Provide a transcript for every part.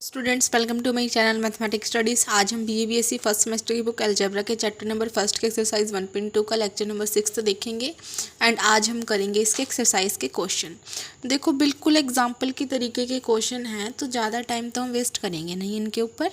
Students welcome to my channel mathematics studies. आज हम BA/BSc first semester की book algebra के चैप्टर नंबर फर्स्ट के एक्सरसाइज 1.2 का लेक्चर नंबर 6 देखेंगे एंड आज हम करेंगे इसके एक्सरसाइज के क्वेश्चन। देखो बिल्कुल एग्जाम्पल की तरीके के क्वेश्चन हैं तो ज़्यादा टाइम तो हम वेस्ट करेंगे नहीं इनके ऊपर।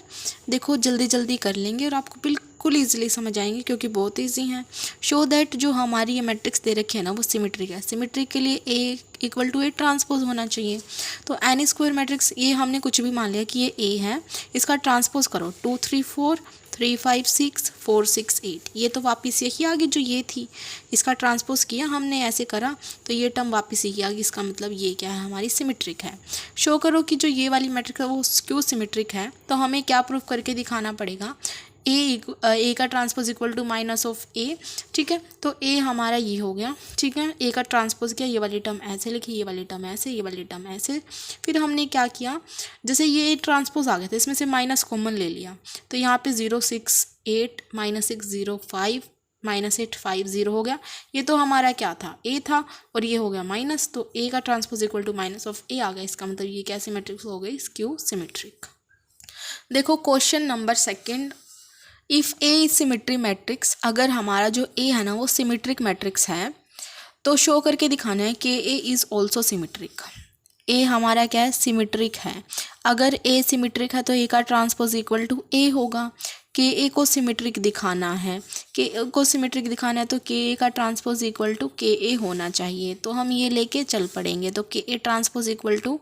देखो जल्दी जल्दी कर लेंगे और आपको बिल्कुल ईजिली समझ आएंगे क्योंकि बहुत ईजी हैं। शो दैट जो हमारी ये मैट्रिक्स दे रखी है ना वो सिमेट्रिक है। सिमेट्रिक के लिए ए इक्वल टू ए ट्रांसपोज होना चाहिए। तो एन स्क्वायर मैट्रिक्स ये हमने कुछ भी मान लिया कि ये ए है, इसका ट्रांसपोज करो 2 3 4 3 5 6 4 6 8। ये तो वापस यही आ गई जो ये थी, इसका ट्रांसपोज किया हमने ऐसे करा तो ये टर्म वापस यही आ गई। इसका मतलब ये क्या है, हमारी सिमेट्रिक है। शो करो कि जो ये वाली मैट्रिक्स है वो क्यों सिमेट्रिक है। तो हमें क्या प्रूफ करके दिखाना पड़ेगा, ए का transpose equal to minus of A. ठीक है, तो ए हमारा ये हो गया। ठीक है, ए का ट्रांसपोज किया, ये वाली टर्म ऐसे लिखी, ये वाली टर्म ऐसे, ये वाली टर्म ऐसे। फिर हमने क्या किया, जैसे ये ट्रांसपोज आ गया था इसमें से माइनस कॉमन ले लिया तो यहाँ पे 0 6 8 -6 0 5 -8 5 0 हो गया। ये तो हमारा क्या था, ए था और ये हो गया माइनस, तो ए का transpose equal to minus of A आ गया। इसका मतलब ये क्या सिमेट्रिक हो गई, स्क्यू सिमेट्रिक। देखो question number second, if A is symmetry matrix, अगर हमारा जो ए है ना वो सिमेट्रिक मैट्रिक्स है तो शो करके दिखाना है कि ए इज़ ऑल्सो सिमेट्रिक। ए हमारा क्या है, सिमेट्रिक है। अगर ए सिमेट्रिक है तो ए का ट्रांसपोज इक्वल टू ए होगा। के ए को सिमेट्रिक दिखाना है, के ए को सिमेट्रिक दिखाना है तो के ए का ट्रांसपोज इक्वल टू के ए होना चाहिए। तो हम ये लेके चल पड़ेंगे। तो के ए ट्रांसपोज इक्वल टू,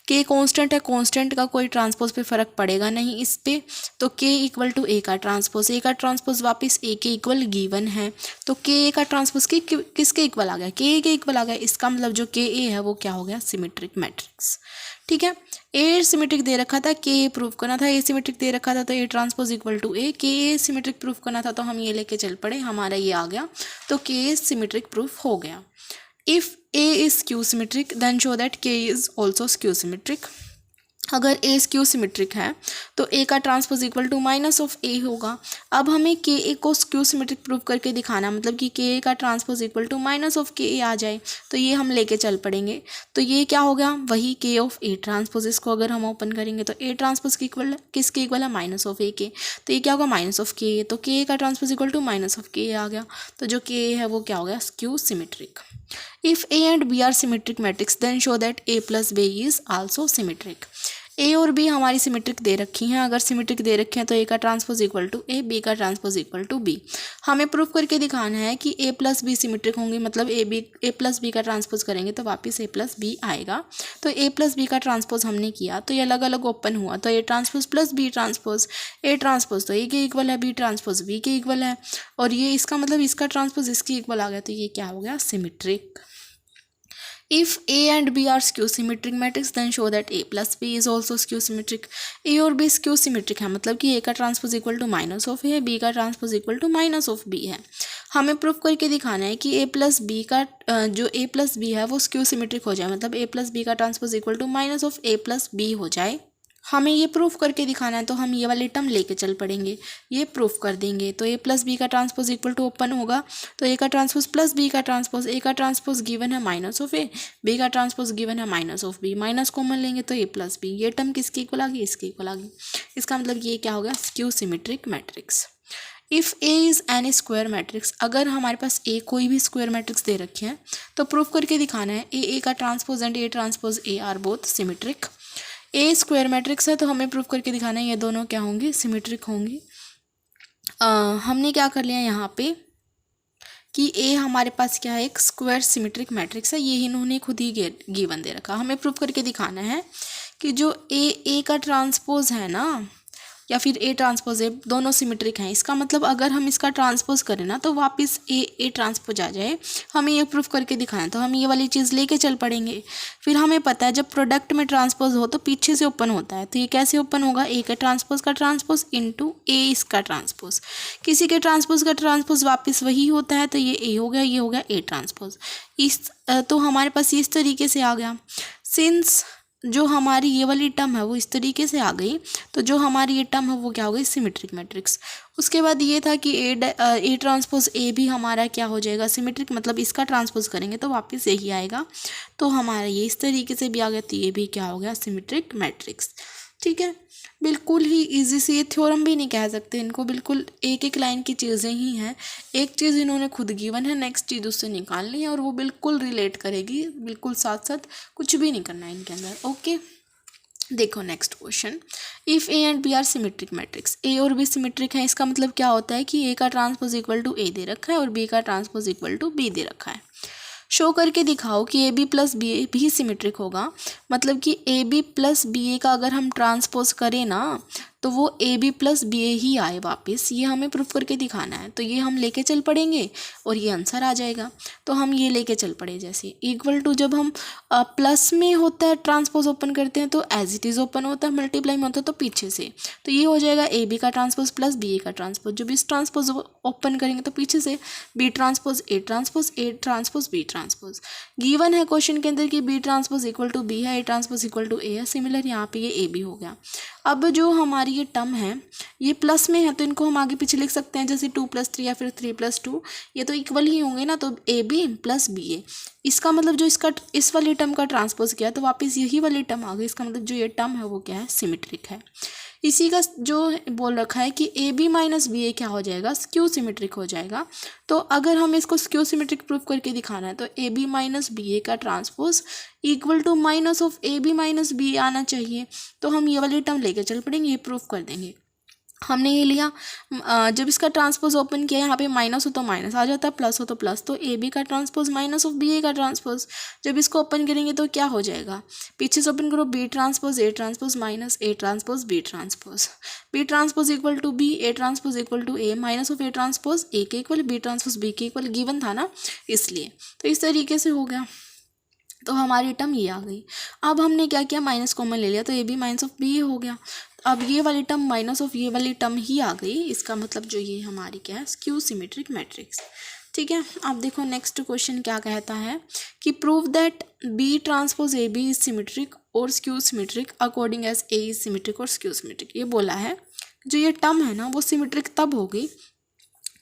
के कांस्टेंट है, कांस्टेंट का कोई ट्रांसपोज पे फ़र्क पड़ेगा नहीं इस पे। तो के इक्वल टू ए का ट्रांसपोज, ए का ट्रांसपोज वापस ए के इक्वल गिवन है। तो के ए का ट्रांसपोज किसके इक्वल आ गया, के ए के इक्वल आ गया। इसका मतलब जो के ए है वो क्या हो गया, सिमेट्रिक मैट्रिक्स। ठीक है, ए सिमेट्रिक दे रखा था, के ए प्रूफ करना था। ए सिमेट्रिक दे रखा था तो ए ट्रांसपोज इक्वल टू ए, के ए सिमेट्रिक प्रूफ करना था तो हम ये लेके चल पड़े, हमारा ये आ गया। तो के ए सिमेट्रिक प्रूफ हो गया। If A is skew symmetric then show that K is also skew symmetric. अगर ए स्क्यू सिमेट्रिक है तो ए का transpose equal to minus of A होगा। अब हमें के ए को स्क्यू सिमेट्रिक प्रूफ करके दिखाना, मतलब कि के ए का transpose equal to minus of के ए आ जाए तो ये हम लेके चल पड़ेंगे। तो ये क्या हो गया, वही के ऑफ ए ट्रांसपोज। इसको अगर हम ओपन करेंगे तो ए ट्रांसपोज की इक्वल किसके इक्वल है, माइनस ऑफ ए के। तो ये क्या होगा, माइनस ऑफ के ए। तो के ए का transpose equal to minus of के ए आ गया। तो जो के ए है वो क्या हो गया, skew symmetric. If A and B are symmetric matrix then show that A plus B is also symmetric. A और बी हमारी सिमेट्रिक दे रखी हैं। अगर सिमेट्रिक दे रखे हैं तो ए का transpose equal to A, B का ट्रांसपोज इक्वल टू बी। हमें प्रूफ करके दिखाना है कि ए प्लस बी सिमेट्रिक होंगे, मतलब ए प्लस बी का ट्रांसपोज करेंगे तो वापस ए प्लस बी आएगा। तो ए प्लस बी का ट्रांसपोज हमने किया तो ये अलग अलग ओपन हुआ, तो A transpose plus B transpose, A transpose तो ए के इक्वल है, बी ट्रांसपोज बी के इक्वल है, और ये इसका मतलब इसका ट्रांसपोज इसके इक्वल आ गया। तो ये क्या हो गया, symmetric. If A and B are skew symmetric matrix then show that A plus B is also skew symmetric। A और B skew symmetric है, मतलब कि A का transpose equal to minus of A, B का transpose equal to minus of B है। हमें proof करके दिखाना है कि A प्लस बी का जो A प्लस बी है वो स्क्यू सिमेट्रिक हो जाए, मतलब A प्लस बी का transpose equal to minus of A plus B हो जाए। हमें ये प्रूफ करके दिखाना है तो हम ये वाली टर्म लेके चल पड़ेंगे, ये प्रूफ कर देंगे। तो ए प्लस बी का ट्रांसपोज इक्वल टू ओपन होगा तो ए का ट्रांसपोज प्लस बी का ट्रांसपोज, ए का ट्रांसपोज गिवन है माइनस ऑफ ए, बी का ट्रांसपोज गिवन है minus of B, minus common लेंगे तो ए प्लस बी। ये टर्म किसके इक्वल आ गई, इसके इक्वल आ गई। इसका मतलब ये क्या होगा, skew symmetric matrix. If A is an square matrix, अगर हमारे पास ए कोई भी स्क्वायर मैट्रिक्स दे रखे हैं तो प्रूफ करके दिखाना है ए का transpose and A transpose A R both symmetric. A square matrix है तो हमें प्रूफ करके दिखाना है ये दोनों क्या होंगे, सिमेट्रिक होंगी। हमने क्या कर लिया यहाँ पे कि ए हमारे पास क्या है, एक स्क्वायर सिमेट्रिक मैट्रिक्स है, ये इन्होंने खुद ही गिवन दे रखा। हमें प्रूफ करके दिखाना है कि जो ए का ट्रांसपोज है ना या फिर ए ट्रांसपोज ए, दोनों सिमेट्रिक हैं। इसका मतलब अगर हम इसका ट्रांसपोज करें ना तो वापस ए ट्रांसपोज आ जाए। हमें ये प्रूफ करके दिखाना है तो हम ये वाली चीज़ लेके चल पड़ेंगे। फिर हमें पता है जब प्रोडक्ट में ट्रांसपोज हो तो पीछे से ओपन होता है, तो ये कैसे ओपन होगा, ए के ट्रांसपोज का ट्रांसपोज इंटू ए इसका ट्रांसपोज। किसी के ट्रांसपोज का ट्रांसपोज वापस वही होता है तो ये ए हो गया, ये हो गया ए ट्रांसपोज। तो हमारे पास इस तरीके से आ गया। सिंस जो हमारी ये वाली टर्म है वो इस तरीके से आ गई तो जो हमारी ये टर्म है वो क्या हो गई, सिमेट्रिक मैट्रिक्स। उसके बाद ये था कि ए ट्रांसपोज ए भी हमारा क्या हो जाएगा, सिमेट्रिक, मतलब इसका ट्रांसपोज करेंगे तो वापस यही आएगा। तो हमारा ये इस तरीके से भी आ गया तो ये भी क्या हो गया, सिमेट्रिक मैट्रिक्स। ठीक है, बिल्कुल ही इजी से, ये थ्योरम भी नहीं कह सकते इनको, बिल्कुल एक एक लाइन की चीज़ें ही हैं। एक चीज़ इन्होंने खुद गिवन है, नेक्स्ट चीज़ उससे निकालनी है और वो बिल्कुल रिलेट करेगी, बिल्कुल साथ साथ, कुछ भी नहीं करना है इनके अंदर। ओके, देखो next question, if A and B are symmetric matrix, A और बी सिमेट्रिक है, इसका मतलब क्या होता है कि ए का ट्रांसपोज इक्वल टू ए दे रखा है और बी का ट्रांसपोज इक्वल टू बी दे रखा है। शो करके दिखाओ कि ए बी प्लस बी ए भी सिमेट्रिक होगा, मतलब कि A B plus B A का अगर हम ट्रांसपोज करें ना तो वो ए बी प्लस बी ए ही आए वापस, ये हमें प्रूफ करके दिखाना है। तो ये हम लेके चल पड़ेंगे और ये आंसर आ जाएगा। तो हम ये लेके चल पड़े, जैसे इक्वल टू जब हम प्लस में होता है ट्रांसपोज ओपन करते हैं तो एज इट इज़ ओपन होता है, मल्टीप्लाई में होता है तो पीछे से, तो ये हो जाएगा ए बी का ट्रांसपोज प्लस बी ए का ट्रांसपोज। जब इस ट्रांसपोज ओपन करेंगे तो पीछे से B transpose A transpose B transpose. Given है क्वेश्चन के अंदर कि B transpose equal to B है, A transpose equal to A है, सिमिलर यहाँ पे ये ए बी हो गया। अब जो हमारी ये टर्म है ये प्लस में है तो इनको हम आगे पीछे लिख सकते हैं, जैसे 2+3 या फिर 3+2, ये तो इक्वल ही होंगे ना, तो ए बी प्लस बी ए। इसका मतलब जो इसका इस वाली टर्म का ट्रांसपोज किया तो वापस यही वाली टर्म आ गई, इसका मतलब जो ये टर्म है वो क्या है, सिमेट्रिक है। इसी का जो बोल रखा है कि ए बी माइनस बी ए क्या हो जाएगा, स्क्यू सिमेट्रिक हो जाएगा। तो अगर हम इसको स्क्यू सिमेट्रिक प्रूफ करके दिखाना है तो A B minus B A का transpose equal to minus of A B minus B A आना चाहिए। तो हम ये वाली टर्म लेके चल पड़ेंगे, ये प्रूफ कर देंगे। हमने ये लिया, जब इसका ट्रांसपोज ओपन किया यहाँ पे माइनस हो तो माइनस आ जाता है, प्लस हो तो प्लस, तो ए बी का transpose minus of B A का ट्रांसपोज। जब इसको ओपन करेंगे तो क्या हो जाएगा, पीछे से ओपन करो, B transpose A transpose minus A transpose B transpose. B transpose equal to B, A transpose equal to A, minus of A transpose A के इक्वल, बी ट्रांसपोज बी के इक्वल, गिवन था ना इसलिए। तो इस तरीके से हो गया, तो हमारी टर्म ये आ गई। अब हमने क्या किया, माइनस कॉमन ले लिया तो A B minus of B A हो गया। अब ये वाली टर्म माइनस ऑफ ये वाली टर्म ही आ गई, इसका मतलब जो ये हमारी क्या है, स्क्यू सिमेट्रिक मैट्रिक्स। ठीक है, अब देखो नेक्स्ट क्वेश्चन क्या कहता है कि prove that B transpose A B is symmetric और skew symmetric according as A is symmetric और स्क्यू सिमेट्रिक। ये बोला है जो ये टर्म है ना वो सिमेट्रिक तब होगी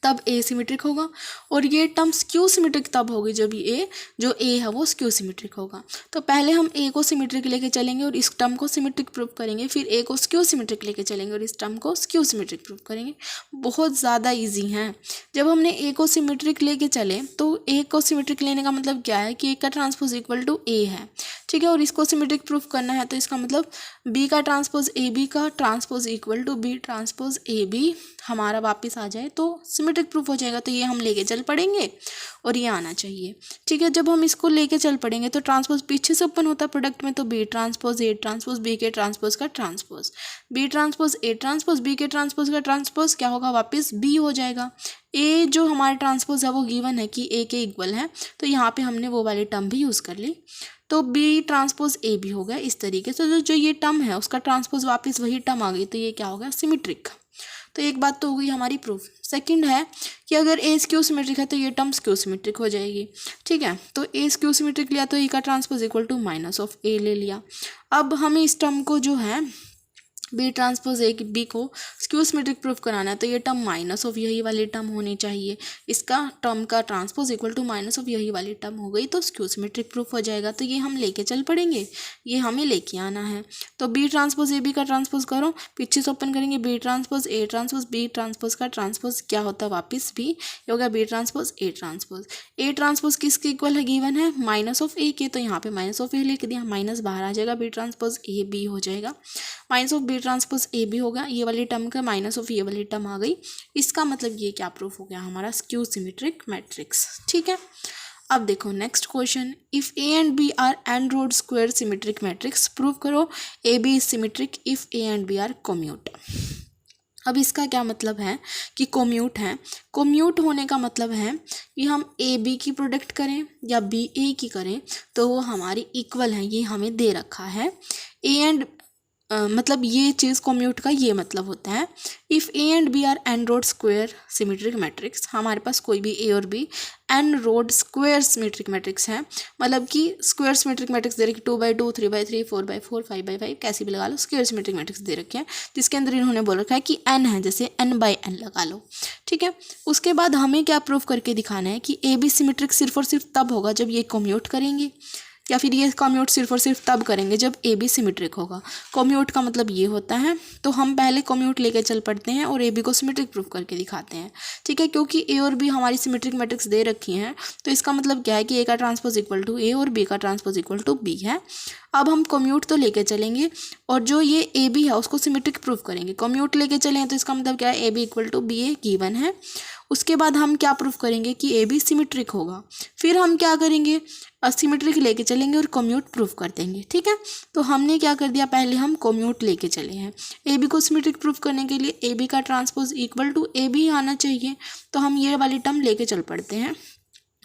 तब ए सिमेट्रिक होगा, और ये टर्म स्क्यू सिमेट्रिक तब होगी जब ये जो ए है वो स्क्यू सिमेट्रिक होगा। तो पहले हम ए को सिमेट्रिक लेके चलेंगे और इस टर्म को सिमेट्रिक प्रूफ करेंगे, फिर ए को स्क्यू सिमेट्रिक लेके चलेंगे और इस टर्म को स्क्यू सिमेट्रिक प्रूफ करेंगे। बहुत ज़्यादा इजी हैं। जब हमने ए को सिमेट्रिक लेके चले तो ए को सिमेट्रिक लेने का मतलब क्या है कि ए का ट्रांसपोज इक्वल टू ए है, ठीक है, और इसको सिमेट्रिक प्रूफ करना है तो इसका मतलब बी का ट्रांसपोज ए बी का transpose equal to B transpose A B हमारा वापस आ जाए तो सिमेट्रिक प्रूफ हो जाएगा। तो ये हम लेके चल पड़ेंगे और ये आना चाहिए, ठीक है। जब हम इसको लेके चल पड़ेंगे तो ट्रांसपोज पीछे से ओपन होता है प्रोडक्ट में, तो B transpose A transpose B के ट्रांसपोज का transpose, B transpose A transpose B के ट्रांसपोज का ट्रांसपोज क्या होगा, वापस बी हो जाएगा। ए जो हमारा ट्रांसपोज है वो गिवन है कि ए के इक्वल है, तो यहाँ पे हमने वो वाली टर्म भी यूज़ कर ली, तो बी ट्रांसपोज ए भी हो गया। इस तरीके से जो ये टर्म है उसका ट्रांसपोज वापस वही टर्म आ गई, तो ये क्या हो गया, सिमेट्रिक। तो एक बात तो हो गई हमारी प्रूफ। सेकंड है कि अगर ए स्क्यू सिमेट्रिक है तो ये टर्म स्क्यू सिमेट्रिक हो जाएगी, ठीक है। तो ए स्क्यू सिमेट्रिक लिया तो ए का transpose equal to minus of A ले लिया। अब हमें इस टर्म को जो है बी ट्रांसपोज ए बी को स्क्यू सिमेट्रिक प्रूफ कराना है, तो ये टर्म माइनस ऑफ यही वाली टर्म होनी चाहिए, इसका टर्म का transpose equal to minus of यही वाली टर्म हो गई तो स्क्यू सिमेट्रिक प्रूफ हो जाएगा। तो ये हम लेके चल पड़ेंगे, ये हमें लेके आना है। तो बी ट्रांसपोज ए बी का ट्रांसपोज करो, पीछे से ओपन करेंगे, B transpose A transpose B transpose का ट्रांसपोज क्या होता है वापस बी, ये हो गया B transpose A transpose. A transpose किसके इक्वल है, गिवन है माइनस ऑफ ए के, तो यहाँ पे माइनस ऑफ ए लिख दिया, माइनस बाहर आ जाएगा, बी ट्रांसपोज ए बी हो जाएगा, minus of B transpose A B होगा, ये वाली टर्म का माइनस ऑफ ये वाली टर्म आ गई। इसका मतलब ये क्या प्रूफ हो गया हमारा, स्क्यू सिमेट्रिक मैट्रिक्स, ठीक है। अब देखो next question, if A and B are and road square symmetric matrix prove करो A B is symmetric if A and B are commute. अब इसका क्या मतलब है कि कोम्यूट है। कोम्यूट होने का मतलब है कि हम ए बी की प्रोडक्ट करें या बी ए की करें तो वो हमारी इक्वल है, ये हमें दे रखा है। ए एंड मतलब ये चीज़ कोम्यूट का ये मतलब होता है, if A and B are n rowed square symmetric matrix, हमारे पास कोई भी ए और B n rowed square symmetric matrix है, मतलब कि स्क्वायर सिमेट्रिक मैट्रिक्स दे रखी 2x2 3x3 4x4 5x5 कैसी भी लगा लो, स्क्वायर सिमेट्रिक मैट्रिक्स दे रखे हैं जिसके अंदर इन्होंने बोल रखा है कि n है, जैसे n/n लगा लो, ठीक है। उसके बाद हमें क्या प्रूफ करके दिखाना है कि ए बी सिमेट्रिक सिर्फ और सिर्फ तब होगा जब ये कोम्यूट करेंगे, या फिर ये कम्यूट सिर्फ और सिर्फ तब करेंगे जब ए बी सिमेट्रिक होगा। कम्यूट का मतलब ये होता है, तो हम पहले कम्यूट लेके चल पड़ते हैं और ए बी को सिमेट्रिक प्रूफ करके दिखाते हैं, ठीक है। क्योंकि ए और बी हमारी सिमेट्रिक मैट्रिक्स दे रखी हैं, तो इसका मतलब क्या है कि ए का ट्रांसपोज इक्वल टू ए और बी का ट्रांसपोज इक्वल टू बी है। अब हम कम्यूट तो लेके चलेंगे और जो ये ए बी है उसको सिमेट्रिक प्रूफ करेंगे। कम्यूट लेके चलें तो इसका मतलब क्या है, A B equal to B A given है। उसके बाद हम क्या प्रूफ करेंगे कि ए बी सिमेट्रिक होगा। फिर हम क्या करेंगे, असिमेट्रिक लेके चलेंगे और कम्यूट प्रूफ कर देंगे, ठीक है। तो हमने क्या कर दिया, पहले हम कम्यूट लेके चले हैं। ए बी को सिमेट्रिक प्रूफ करने के लिए ए बी का transpose equal to A B आना चाहिए, तो हम ये वाली टर्म लेके चल पड़ते हैं।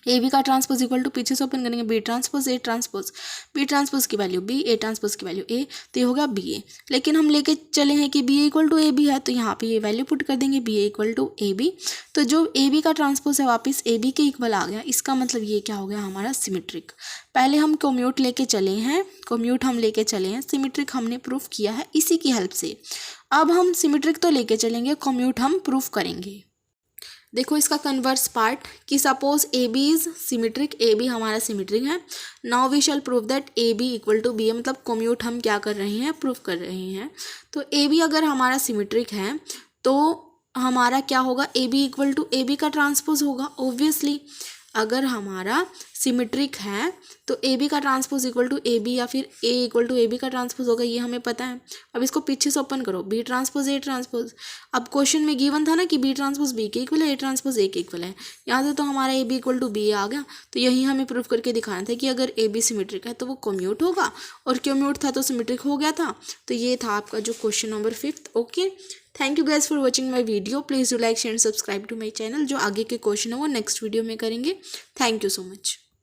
ए बी का ट्रांसपोज इक्वल टू पीछे से ओपन करेंगे B transpose A transpose, B transpose की वैल्यू बी, ए ट्रांसपोज की वैल्यू ए, तो ये हो गया बी ए। लेकिन हम लेके चले हैं कि B A equal to A B है, तो यहाँ पे ये वैल्यू पुट कर देंगे B A equal to A B. तो जो ए बी का ट्रांसपोज है वापस ए बी के इक्वल आ गया। इसका मतलब ये क्या हो गया हमारा सिमेट्रिक। पहले हम कम्यूट लेके चले हैं, कम्यूट हम लेके चले हैं, सिमेट्रिक हमने प्रूफ किया है इसी की हेल्प से। अब हम सिमेट्रिक तो लेके चलेंगे, कम्यूट हम प्रूफ करेंगे। देखो इसका कन्वर्स पार्ट कि suppose A B is symmetric, A B हमारा सिमेट्रिक है। Now we shall prove that A B equal to B A, मतलब कम्यूट हम क्या कर रहे हैं, प्रूफ कर रहे हैं। तो ए बी अगर हमारा सिमेट्रिक है तो हमारा क्या होगा, A B equal to A B का ट्रांसपोज होगा ऑब्वियसली। अगर हमारा सिमेट्रिक है तो ए बी का transpose equal to A B या फिर A equal to A B का ट्रांसपोज होगा, ये हमें पता है। अब इसको पीछे से ओपन करो, बी ट्रांसपोज ए ट्रांसपोज। अब क्वेश्चन में गिवन था ना कि बी ट्रांसपोज बी के इक्वल है, ए ट्रांसपोज ए के इक्वल है। यहाँ से तो हमारा A B equal to B आ गया। तो यही हमें प्रूफ करके दिखाना था कि अगर ए बी सिमेट्रिक है तो वो कम्यूट होगा, और कम्यूट था तो सिमेट्रिक हो गया था। तो ये था आपका जो question number 5। Okay, thank you guys for watching my video. Please do like share and subscribe to my channel. जो आगे के क्वेश्चन है वो नेक्स्ट वीडियो में करेंगे। Thank you so much.